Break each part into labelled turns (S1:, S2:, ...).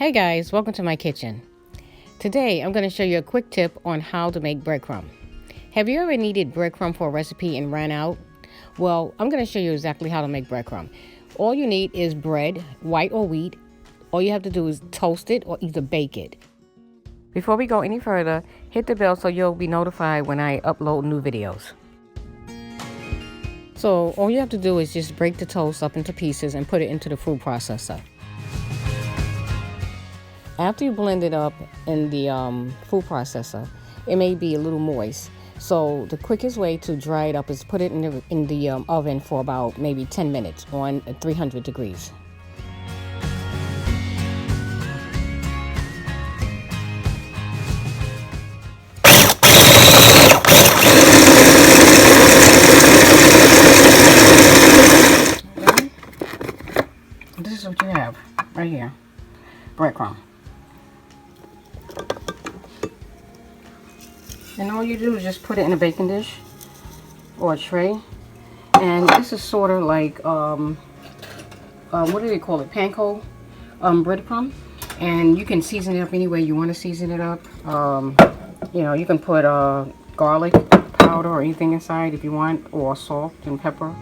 S1: Hey guys, welcome to my kitchen. Today I'm going to show you a quick tip on how to make breadcrumb. Have you ever needed breadcrumb for a recipe and ran out? Well, I'm going to show you exactly how to make breadcrumb. All you need is bread, white or wheat. All you have to do is toast it or either bake it. Before we go any further, hit the bell so you'll be notified when I upload new videos. So all you have to do is just break the toast up into pieces and put it into the food processor. After you blend it up in the food processor, it may be a little moist. So the quickest way to dry it up is put it in the oven for about maybe 10 minutes on 300 degrees. This is what you have right here, breadcrumb. And all you do is just put it in a baking dish or a tray. And this is sort of like, what do they call it? Panko breadcrumb. And you can season it up any way you want to season it up. You know, you can put garlic powder or anything inside if you want, or salt and pepper.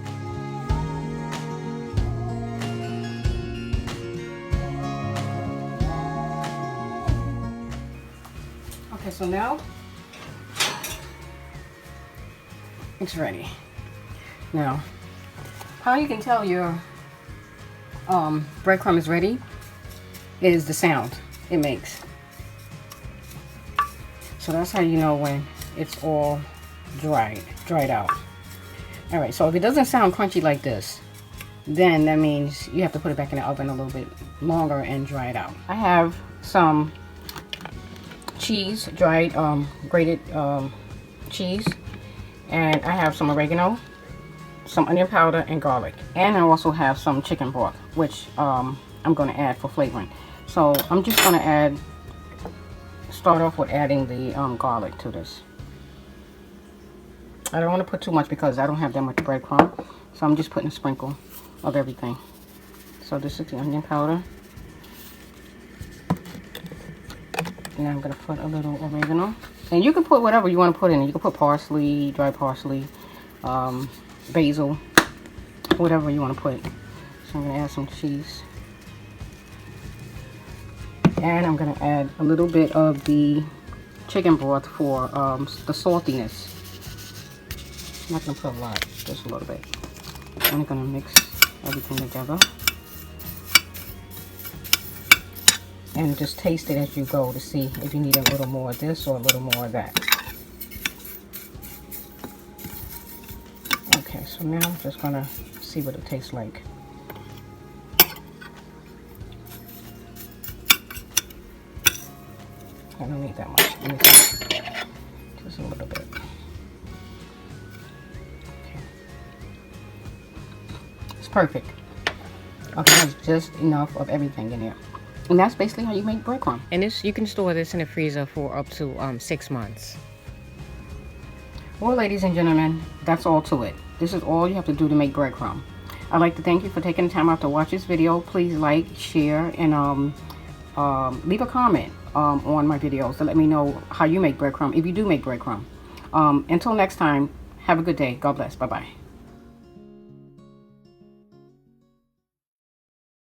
S1: Okay, so now it's ready. Now, how you can tell your breadcrumb is ready is the sound it makes. So that's how you know when it's all dried out. All right, so if it doesn't sound crunchy like this, then that means you have to put it back in the oven a little bit longer and dry it out. I have some cheese, dried grated cheese, and I have some oregano, some onion powder, and garlic. And I also have some chicken broth, which I'm going to add for flavoring. So I'm just going to start off with adding the garlic to this. I don't want to put too much because I don't have that much breadcrumb. So I'm just putting a sprinkle of everything. So this is the onion powder. And I'm going to put a little oregano. And you can put whatever you want to put in it. You can put parsley, dry parsley, basil, whatever you want to put. So I'm going to add some cheese. And I'm going to add a little bit of the chicken broth for the saltiness. I'm not going to put a lot, just a little bit. I'm going to mix everything together. And just taste it as you go to see if you need a little more of this or a little more of that. Okay, so now I'm just gonna see what it tastes like. I don't need that much. Just a little bit. Okay. It's perfect. Okay, that's just enough of everything in here. And that's basically how you make breadcrumb. And this, you can store this in the freezer for up to 6 months. Well, ladies and gentlemen, that's all to it. This is all you have to do to make breadcrumb. I'd like to thank you for taking the time out to watch this video. Please like, share, and leave a comment on my videos to let me know how you make breadcrumb, if you do make breadcrumb. Until next time, have a good day. God bless. Bye-bye.